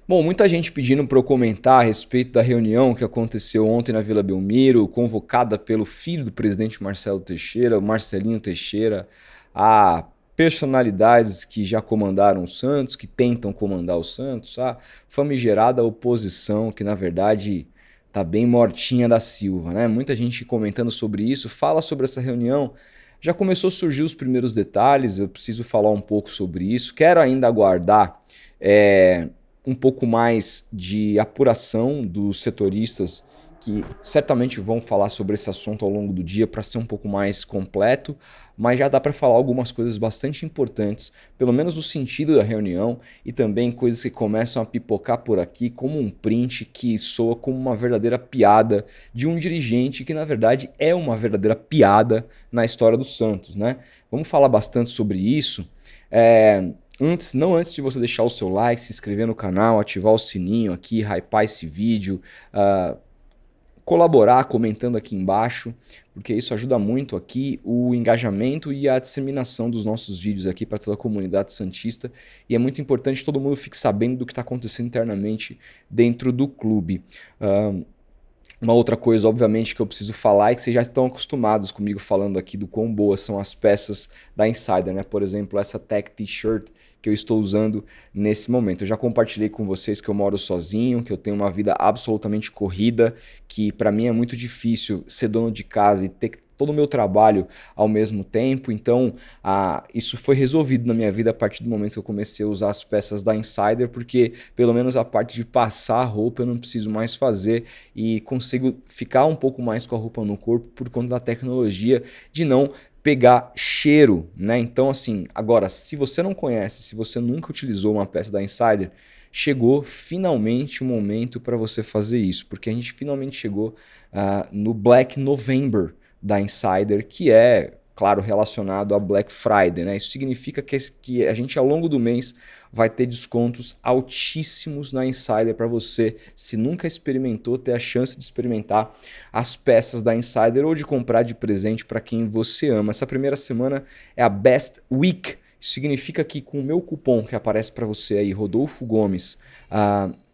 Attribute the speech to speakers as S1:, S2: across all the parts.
S1: Bom, muita gente pedindo para eu comentar a respeito da reunião que aconteceu ontem na Vila Belmiro, convocada pelo filho do presidente Marcelo Teixeira, o Marcelinho Teixeira, a personalidades que já comandaram o Santos, que tentam comandar o Santos, a famigerada oposição, que na verdade tá bem mortinha da Silva, né? Muita gente comentando sobre isso, fala sobre essa reunião. Já começou a surgir os primeiros detalhes, eu preciso falar um pouco sobre isso. Quero ainda aguardar um pouco mais de apuração dos setoristas que certamente vão falar sobre esse assunto ao longo do dia para ser um pouco mais completo, mas já dá para falar algumas coisas bastante importantes, pelo menos no sentido da reunião e também coisas que começam a pipocar por aqui, como um print que soa como uma verdadeira piada de um dirigente que na verdade é uma verdadeira piada na história do Santos, né? Vamos falar bastante sobre isso. Não antes de você deixar o seu like, se inscrever no canal, ativar o sininho aqui, hypar esse vídeo, colaborar comentando aqui embaixo, porque isso ajuda muito aqui o engajamento e a disseminação dos nossos vídeos aqui para toda a comunidade santista, e é muito importante que todo mundo fique sabendo do que está acontecendo internamente dentro do clube. Uma outra coisa, obviamente, que eu preciso falar é que vocês já estão acostumados comigo falando aqui do quão boas são as peças da Insider, né? Por exemplo, essa Tech T-shirt que eu estou usando nesse momento. Eu já compartilhei com vocês que eu moro sozinho, que eu tenho uma vida absolutamente corrida, que para mim é muito difícil ser dono de casa e ter todo o meu trabalho ao mesmo tempo, então isso foi resolvido na minha vida a partir do momento que eu comecei a usar as peças da Insider, porque pelo menos a parte de passar a roupa eu não preciso mais fazer e consigo ficar um pouco mais com a roupa no corpo por conta da tecnologia de não pegar cheiro, né? Então assim, agora se você não conhece, se você nunca utilizou uma peça da Insider, chegou finalmente o momento para você fazer isso, porque a gente finalmente chegou no Black November da Insider, que é, claro, relacionado a Black Friday, né? Isso significa que a gente ao longo do mês vai ter descontos altíssimos na Insider para você, se nunca experimentou, ter a chance de experimentar as peças da Insider ou de comprar de presente para quem você ama. Essa primeira semana é a Best Week. Isso significa que com o meu cupom que aparece para você aí, Rodolfo Gomes,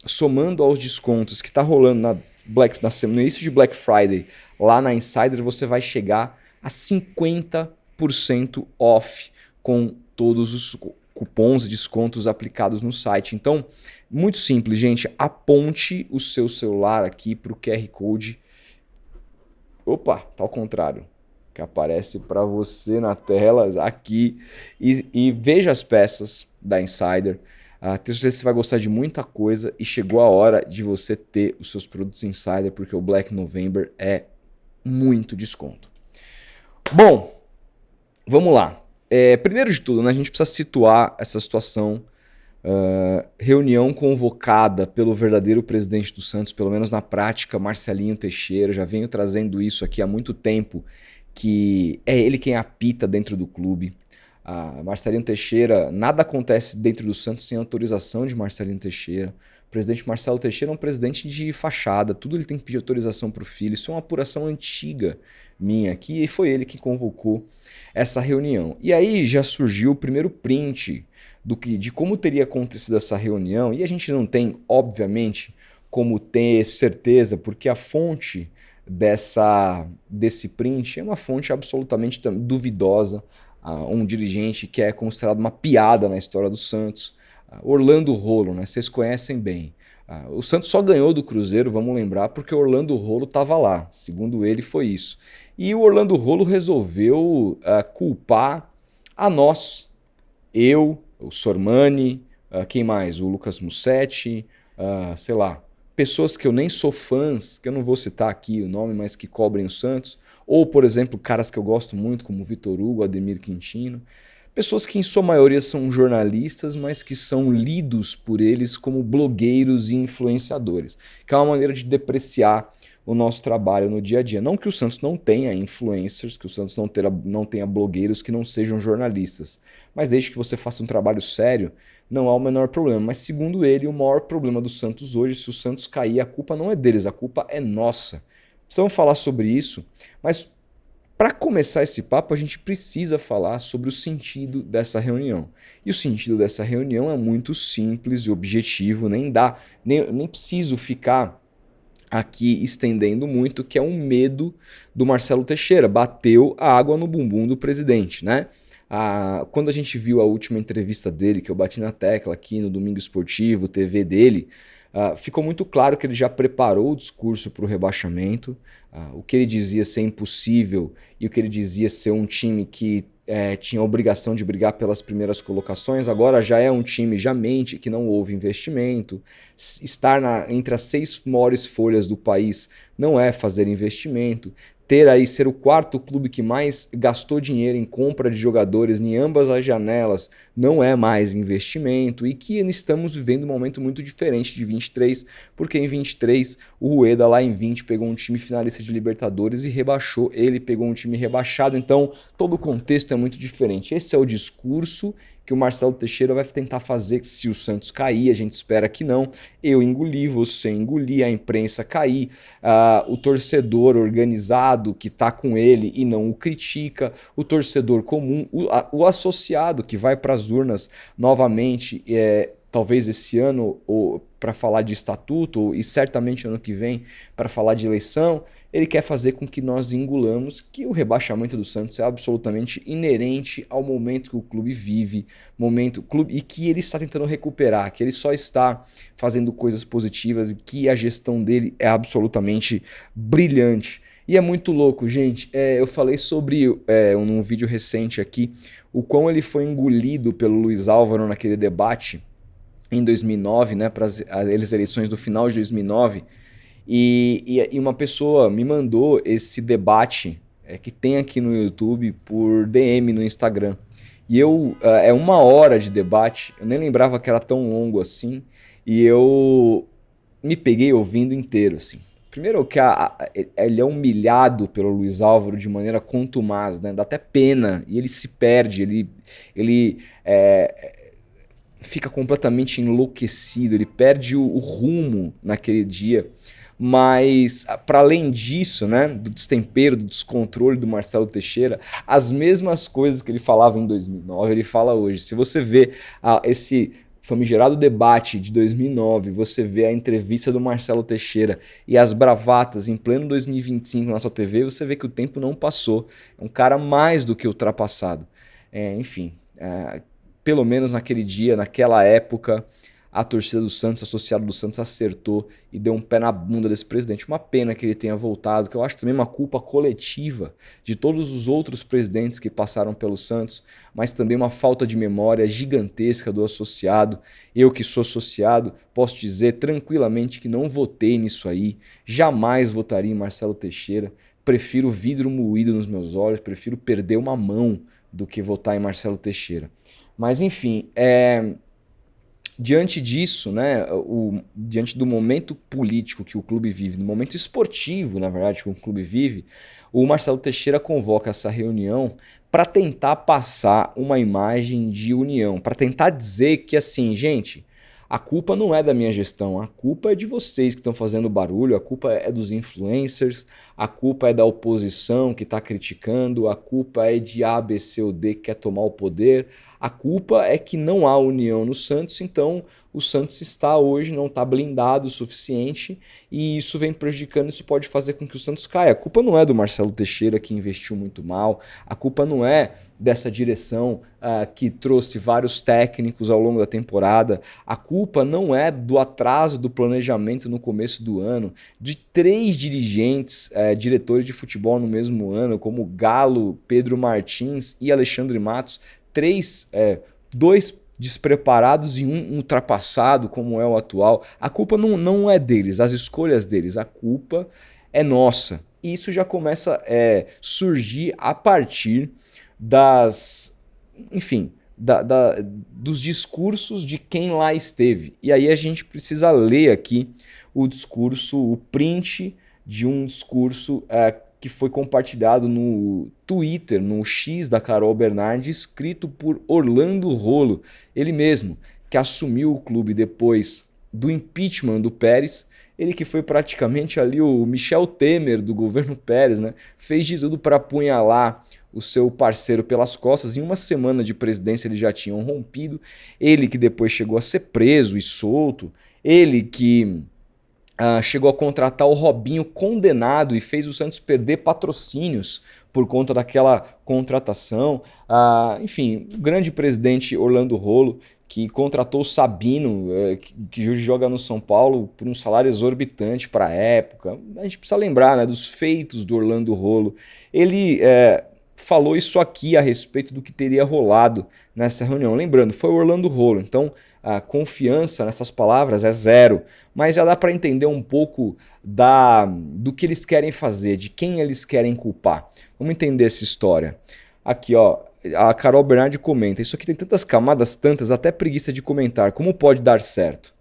S1: somando aos descontos que está rolando no início de Black Friday, lá na Insider, você vai chegar a 50% off com todos os cupons e descontos aplicados no site. Então, muito simples, gente. Aponte o seu celular aqui para o QR Code. Opa, tá ao contrário. Que aparece para você na tela aqui e veja as peças da Insider. Tenho certeza que você vai gostar de muita coisa e chegou a hora de você ter os seus produtos Insider, porque o Black November é muito desconto. Bom, vamos lá. Primeiro de tudo, né, a gente precisa situar essa situação. Reunião convocada pelo verdadeiro presidente do Santos, pelo menos na prática, Marcelinho Teixeira. Já venho trazendo isso aqui há muito tempo, que é ele quem apita dentro do clube. Marcelinho Teixeira, nada acontece dentro do Santos sem autorização de Marcelinho Teixeira. O presidente Marcelo Teixeira é um presidente de fachada, tudo ele tem que pedir autorização para o filho. Isso é uma apuração antiga minha aqui e foi ele que convocou essa reunião. E aí já surgiu o primeiro print de como teria acontecido essa reunião, e a gente não tem, obviamente, como ter certeza, porque a fonte desse print é uma fonte absolutamente duvidosa, um dirigente que é considerado uma piada na história do Santos, Orlando Rolo, né? Vocês conhecem bem. O Santos só ganhou do Cruzeiro, vamos lembrar, porque o Orlando Rolo estava lá, segundo ele foi isso. E o Orlando Rolo resolveu culpar a nós, eu, o Sormani, quem mais? O Lucas Mussetti, sei lá, pessoas que eu nem sou fãs, que eu não vou citar aqui o nome, mas que cobrem o Santos, ou, por exemplo, caras que eu gosto muito, como Vitor Hugo, Ademir Quintino, pessoas que em sua maioria são jornalistas, mas que são lidos por eles como blogueiros e influenciadores, que é uma maneira de depreciar o nosso trabalho no dia a dia. Não que o Santos não tenha influencers, que o Santos não tenha blogueiros que não sejam jornalistas, mas desde que você faça um trabalho sério, não há o menor problema. Mas segundo ele, o maior problema do Santos hoje, se o Santos cair, a culpa não é deles, a culpa é nossa. Precisamos falar sobre isso, mas Para começar esse papo, a gente precisa falar sobre o sentido dessa reunião. E o sentido dessa reunião é muito simples e objetivo, nem preciso ficar aqui estendendo muito, que é um medo do Marcelo Teixeira. Bateu a água no bumbum do presidente, né? Quando a gente viu a última entrevista dele, que eu bati na tecla aqui no Domingo Esportivo, TV dele, ficou muito claro que ele já preparou o discurso para o rebaixamento. O que ele dizia ser impossível e o que ele dizia ser um time que tinha a obrigação de brigar pelas primeiras colocações, agora já é um time, já mente que não houve investimento. Estar entre as 6 maiores folhas do país não é fazer investimento. Ser o quarto clube que mais gastou dinheiro em compra de jogadores em ambas as janelas não é mais investimento, e que estamos vivendo um momento muito diferente de 23, porque em 23 o Rueda lá em 20 pegou um time finalista de Libertadores e rebaixou, ele pegou um time rebaixado, então todo o contexto é muito diferente. Esse é o discurso que o Marcelo Teixeira vai tentar fazer se o Santos cair, a gente espera que não. Eu engoli, você engolir, a imprensa cair, o torcedor organizado que está com ele e não o critica, o torcedor comum, o associado que vai para as urnas novamente, talvez esse ano para falar de estatuto e certamente ano que vem para falar de eleição. Ele quer fazer com que nós engolamos que o rebaixamento do Santos é absolutamente inerente ao momento que o clube vive, e que ele está tentando recuperar, que ele só está fazendo coisas positivas e que a gestão dele é absolutamente brilhante. E é muito louco, gente. Eu falei sobre, num vídeo recente aqui, o quão ele foi engolido pelo Luiz Álvaro naquele debate em 2009, né, para as eleições do final de 2009. E uma pessoa me mandou esse debate que tem aqui no YouTube por DM no Instagram. E é 1 hora de debate, eu nem lembrava que era tão longo assim, e eu me peguei ouvindo inteiro, assim. Primeiro que ele é humilhado pelo Luiz Álvaro de maneira contumaz, né? Dá até pena, e ele se perde, ele fica completamente enlouquecido, ele perde o rumo naquele dia. Mas, para além disso, né, do destempero, do descontrole do Marcelo Teixeira, as mesmas coisas que ele falava em 2009, ele fala hoje. Se você vê esse famigerado debate de 2009, você vê a entrevista do Marcelo Teixeira e as bravatas em pleno 2025 na sua TV, você vê que o tempo não passou. É um cara mais do que ultrapassado. Enfim, pelo menos naquele dia, naquela época, a torcida do Santos, associado do Santos, acertou e deu um pé na bunda desse presidente. Uma pena que ele tenha voltado, que eu acho também uma culpa coletiva de todos os outros presidentes que passaram pelo Santos, mas também uma falta de memória gigantesca do associado. Eu que sou associado, posso dizer tranquilamente que não votei nisso aí, jamais votaria em Marcelo Teixeira, prefiro vidro moído nos meus olhos, prefiro perder uma mão do que votar em Marcelo Teixeira. Mas enfim, diante disso, né, diante do momento político que o clube vive, no momento esportivo, na verdade, que o clube vive, o Marcelo Teixeira convoca essa reunião para tentar passar uma imagem de união, para tentar dizer que, assim, gente, a culpa não é da minha gestão, a culpa é de vocês que estão fazendo barulho, a culpa é dos influencers, a culpa é da oposição que está criticando, a culpa é de A, B, C ou D que quer tomar o poder, a culpa é que não há união no Santos, então o Santos não está blindado o suficiente e isso vem prejudicando, isso pode fazer com que o Santos caia. A culpa não é do Marcelo Teixeira, que investiu muito mal, a culpa não é dessa direção que trouxe vários técnicos ao longo da temporada, a culpa não é do atraso do planejamento no começo do ano, de 3 dirigentes, diretores de futebol no mesmo ano, como Galo, Pedro Martins e Alexandre Matos, 2 despreparados e um ultrapassado como é o atual. A culpa não é deles, as escolhas deles, a culpa é nossa. E isso já começa a surgir a partir dos discursos de quem lá esteve. E aí a gente precisa ler aqui o discurso, o print de um discurso que foi compartilhado no Twitter, no X da Carol Bernardi, escrito por Orlando Rolo, ele mesmo, que assumiu o clube depois do impeachment do Pérez Ele que foi praticamente ali o Michel Temer do governo Pérez, né? Fez de tudo para apunhalar o seu parceiro pelas costas. Em uma semana de presidência eles já tinham rompido. Ele que depois chegou a ser preso e solto. Ele que chegou a contratar o Robinho condenado e fez o Santos perder patrocínios por conta daquela contratação. Enfim, o grande presidente Orlando Rolo, que contratou o Sabino, que hoje joga no São Paulo, por um salário exorbitante para a época. A gente precisa lembrar, né, dos feitos do Orlando Rolo. Ele falou isso aqui a respeito do que teria rolado nessa reunião. Lembrando, foi o Orlando Rolo, então a confiança nessas palavras é zero, mas já dá para entender um pouco do que eles querem fazer, de quem eles querem culpar. Vamos entender essa história. Aqui, ó, a Carol Bernardi comenta, isso aqui tem tantas camadas, tantas, até preguiça de comentar, como pode dar certo?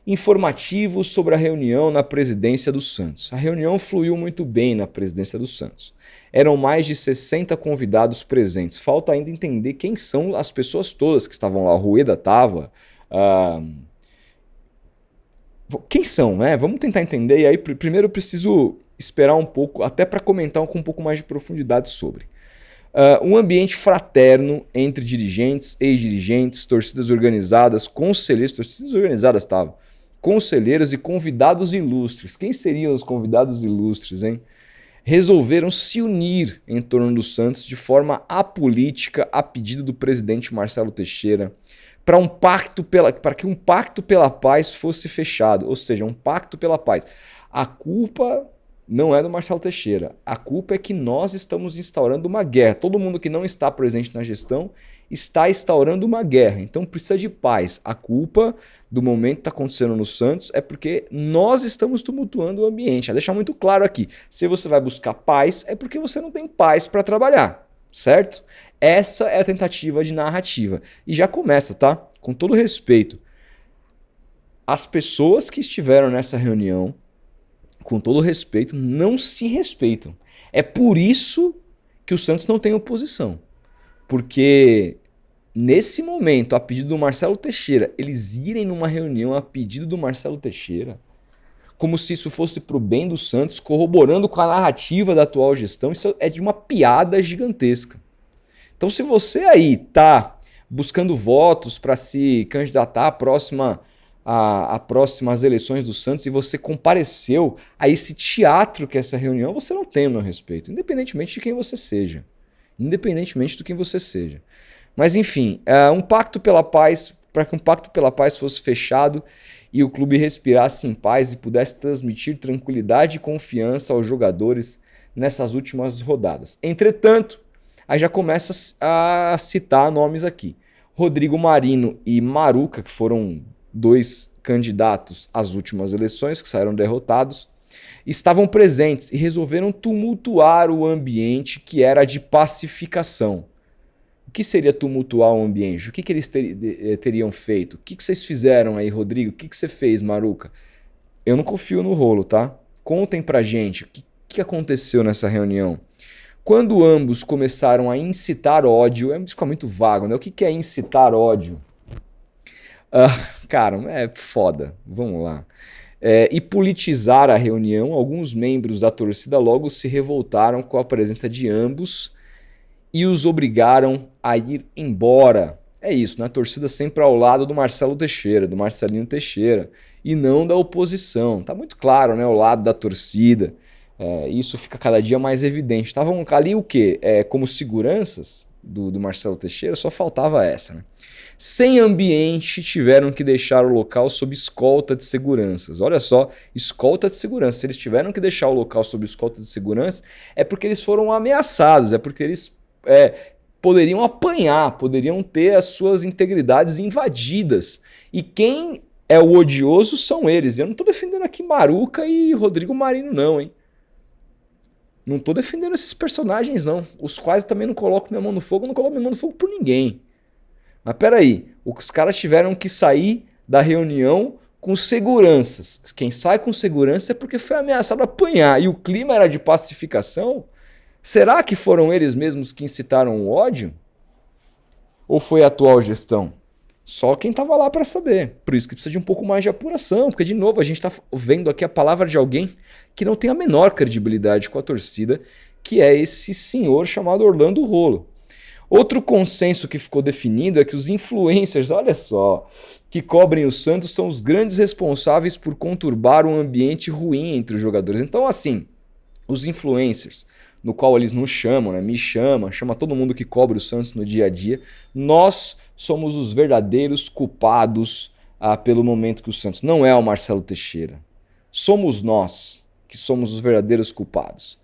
S1: Informativo sobre a reunião na presidência do Santos. A reunião fluiu muito bem na presidência do Santos. Eram mais de 60 convidados presentes. Falta ainda entender quem são as pessoas todas que estavam lá. O Rueda estava. Quem são, né? Vamos tentar entender. E aí, primeiro eu preciso esperar um pouco, até para comentar com um pouco mais de profundidade sobre. Um ambiente fraterno entre dirigentes, ex-dirigentes, torcidas organizadas, conselheiros, torcidas organizadas estavam, conselheiros e convidados ilustres. Quem seriam os convidados ilustres, hein? Resolveram se unir em torno do Santos de forma apolítica a pedido do presidente Marcelo Teixeira para que um pacto pela paz fosse fechado, ou seja, um pacto pela paz. A culpa não é do Marcelo Teixeira, a culpa é que nós estamos instaurando uma guerra. Todo mundo que não está presente na gestão está instaurando uma guerra, então precisa de paz. A culpa do momento que está acontecendo no Santos é porque nós estamos tumultuando o ambiente. Já deixar muito claro aqui, se você vai buscar paz é porque você não tem paz para trabalhar, certo? Essa é a tentativa de narrativa. E já começa, tá? Com todo respeito, as pessoas que estiveram nessa reunião, com todo respeito, não se respeitam. É por isso que o Santos não tem oposição. Porque nesse momento, a pedido do Marcelo Teixeira, eles irem numa reunião a pedido do Marcelo Teixeira, como se isso fosse para o bem do Santos, corroborando com a narrativa da atual gestão, isso é de uma piada gigantesca. Então, se você aí está buscando votos para se candidatar a próximas eleições do Santos e você compareceu a esse teatro que é essa reunião, você não tem o meu respeito, independentemente de quem você seja. Independentemente do quem você seja. Mas enfim, um pacto pela paz, para que um pacto pela paz fosse fechado e o clube respirasse em paz e pudesse transmitir tranquilidade e confiança aos jogadores nessas últimas rodadas. Entretanto, aí já começa a citar nomes aqui. Rodrigo Marino e Maruca, que foram dois candidatos às últimas eleições, que saíram derrotados, estavam presentes e resolveram tumultuar o ambiente que era de pacificação. O que seria tumultuar o ambiente? O que eles teriam feito? O que vocês fizeram aí, Rodrigo? O que você fez, Maruca? Eu não confio no Rolo, tá? Contem pra gente o que aconteceu nessa reunião. Quando ambos começaram a incitar ódio, isso fica muito vago, né? O que é incitar ódio? Cara, é foda. Vamos lá. E politizar a reunião, alguns membros da torcida logo se revoltaram com a presença de ambos e os obrigaram a ir embora. É isso, né? A torcida sempre ao lado do Marcelo Teixeira, do Marcelinho Teixeira, e não da oposição. Tá muito claro, né? O lado da torcida. Isso fica cada dia mais evidente. Estavam ali o quê? Como seguranças do Marcelo Teixeira, só faltava essa, né? Sem ambiente, tiveram que deixar o local sob escolta de seguranças. Olha só, escolta de segurança. Se eles tiveram que deixar o local sob escolta de segurança, é porque eles foram ameaçados, é porque eles poderiam apanhar, poderiam ter as suas integridades invadidas. E quem é o odioso são eles. Eu não estou defendendo aqui Maruca e Rodrigo Marino, não, hein? Não estou defendendo esses personagens, não. Os quais eu também não coloco minha mão no fogo, não coloco minha mão no fogo por ninguém. Mas peraí, os caras tiveram que sair da reunião com seguranças. Quem sai com segurança é porque foi ameaçado a apanhar. E o clima era de pacificação? Será que foram eles mesmos que incitaram o ódio? Ou foi a atual gestão? Só quem estava lá para saber. Por isso que precisa de um pouco mais de apuração, porque, de novo, a gente está vendo aqui a palavra de alguém que não tem a menor credibilidade com a torcida, que é esse senhor chamado Orlando Rolo. Outro consenso que ficou definido é que os influencers, olha só, que cobrem o Santos são os grandes responsáveis por conturbar um ambiente ruim entre os jogadores. Então, assim, os influencers, no qual eles nos chamam, né? Me chama todo mundo que cobre o Santos no dia a dia. Nós somos os verdadeiros culpados pelo momento que o Santos... Não é o Marcelo Teixeira. Somos nós que somos os verdadeiros culpados.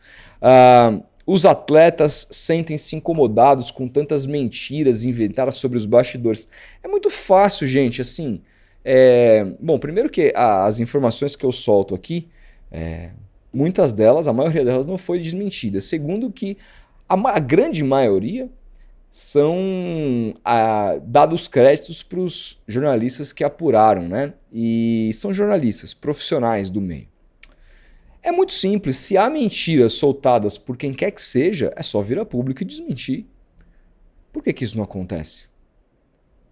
S1: Os atletas sentem-se incomodados com tantas mentiras inventadas sobre os bastidores. É muito fácil, gente, assim... Bom, primeiro que as informações que eu solto aqui... Muitas delas, a maioria delas não foi desmentida. Segundo que a grande maioria são dados créditos para os jornalistas que apuraram, né? E são jornalistas profissionais do meio. É muito simples, se há mentiras soltadas por quem quer que seja, é só vir a público e desmentir. Por que isso não acontece?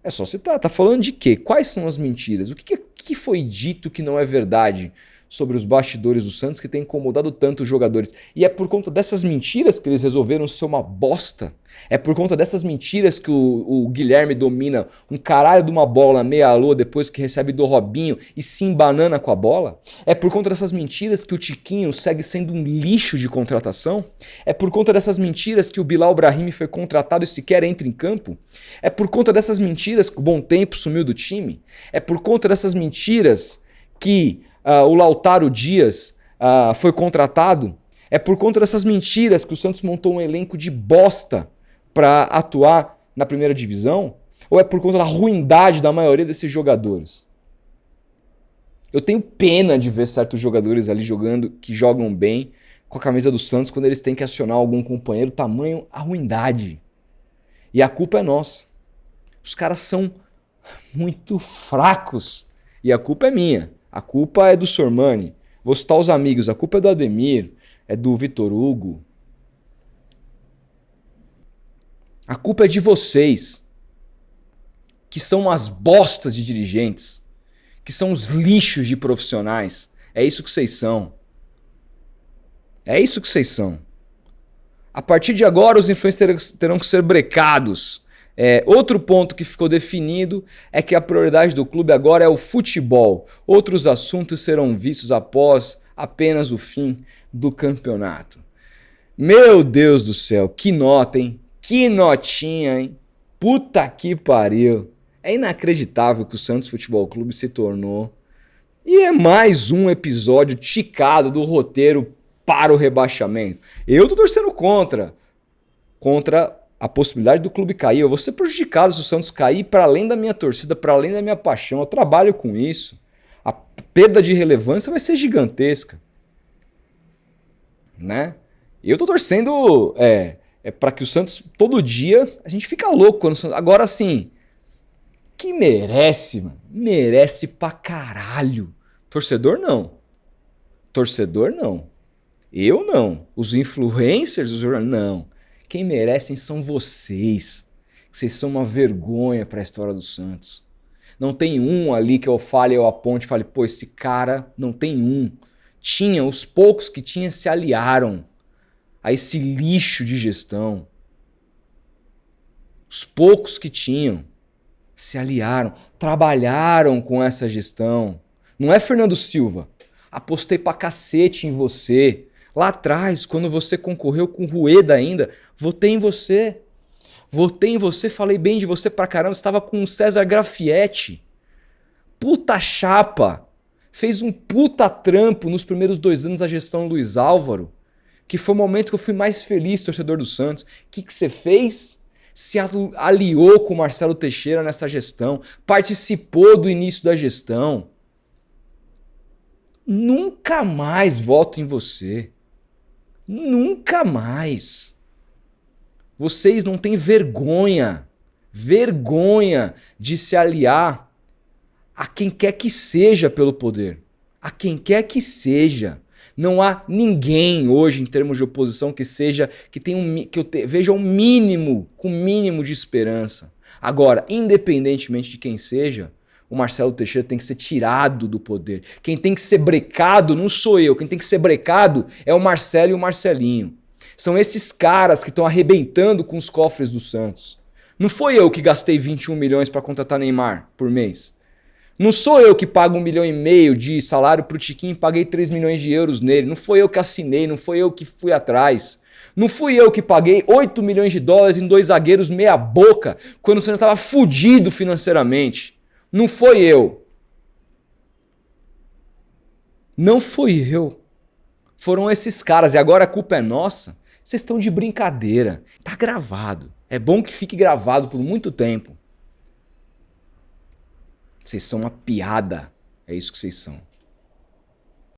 S1: É só citar. Tá falando de quê? Quais são as mentiras? O que foi dito que não é verdade sobre os bastidores do Santos que tem incomodado tanto os jogadores? E é por conta dessas mentiras que eles resolveram ser uma bosta? É por conta dessas mentiras que o Guilherme domina um caralho de uma bola meia-lua depois que recebe do Robinho e se embanana com a bola? É por conta dessas mentiras que o Tiquinho segue sendo um lixo de contratação? É por conta dessas mentiras que o Bilal Brahimi foi contratado e sequer entra em campo? É por conta dessas mentiras que o Bom Tempo sumiu do time? É por conta dessas mentiras que o Lautaro Dias foi contratado? É por conta dessas mentiras que o Santos montou um elenco de bosta para atuar na primeira divisão? Ou é por conta da ruindade da maioria desses jogadores? Eu tenho pena de ver certos jogadores ali jogando, que jogam bem com a camisa do Santos, quando eles têm que acionar algum companheiro, tamanho a ruindade. E a culpa é nossa. Os caras são muito fracos. E a culpa é minha. A culpa é do Sormani. Vou citar os amigos. A culpa é do Ademir. É do Vitor Hugo. A culpa é de vocês. Que são umas bostas de dirigentes. Que são os lixos de profissionais. É isso que vocês são. É isso que vocês são. A partir de agora, os influencers terão que ser brecados. Outro ponto que ficou definido é que a prioridade do clube agora é o futebol. Outros assuntos serão vistos após apenas o fim do campeonato. Meu Deus do céu, que nota, hein? Que notinha, hein? Puta que pariu. É inacreditável que o Santos Futebol Clube se tornou. E é mais um episódio ticado do roteiro para o rebaixamento. Eu tô torcendo contra a possibilidade do clube cair. Eu vou ser prejudicado se o Santos cair, para além da minha torcida, para além da minha paixão. Eu trabalho com isso. A perda de relevância vai ser gigantesca. Né? Eu tô torcendo para que o Santos, todo dia, a gente fica louco quando o Santos... Agora sim, que merece, mano. Merece pra caralho. Torcedor não. Torcedor não. Eu não. Os influencers, os jornalistas, não. Quem merecem são vocês. Vocês são uma vergonha para a história do Santos. Não tem um ali que eu fale, eu aponte e fale, pô, esse cara não tem um. Tinha, os poucos que tinha se aliaram a esse lixo de gestão. Os poucos que tinham se aliaram, trabalharam com essa gestão. Não é Fernando Silva. Apostei pra cacete em você. Lá atrás, quando você concorreu com o Rueda ainda, votei em você. Votei em você, falei bem de você pra caramba. Você estava com o César Grafietti. Puta chapa. Fez um puta trampo nos primeiros 2 anos da gestão Luiz Álvaro. Que foi o momento que eu fui mais feliz, torcedor do Santos. O que você fez? Se aliou com o Marcelo Teixeira nessa gestão. Participou do início da gestão. Nunca mais voto em você. Nunca mais. Vocês não têm vergonha de se aliar a quem quer que seja pelo poder. A quem quer que seja. Não há ninguém hoje em termos de oposição que seja, que eu veja um mínimo, com mínimo de esperança. Agora, independentemente de quem seja, o Marcelo Teixeira tem que ser tirado do poder. Quem tem que ser brecado não sou eu. Quem tem que ser brecado é o Marcelo e o Marcelinho. São esses caras que estão arrebentando com os cofres do Santos. Não foi eu que gastei 21 milhões para contratar Neymar por mês. Não sou eu que pago 1,5 milhão de salário pro Tiquinho e paguei 3 milhões de euros nele. Não foi eu que assinei, não foi eu que fui atrás. Não fui eu que paguei 8 milhões de dólares em 2 zagueiros meia boca quando o Santos estava fudido financeiramente. Não foi eu. Não fui eu. Foram esses caras. E agora a culpa é nossa? Vocês estão de brincadeira. Tá gravado. É bom que fique gravado por muito tempo. Vocês são uma piada. É isso que vocês são.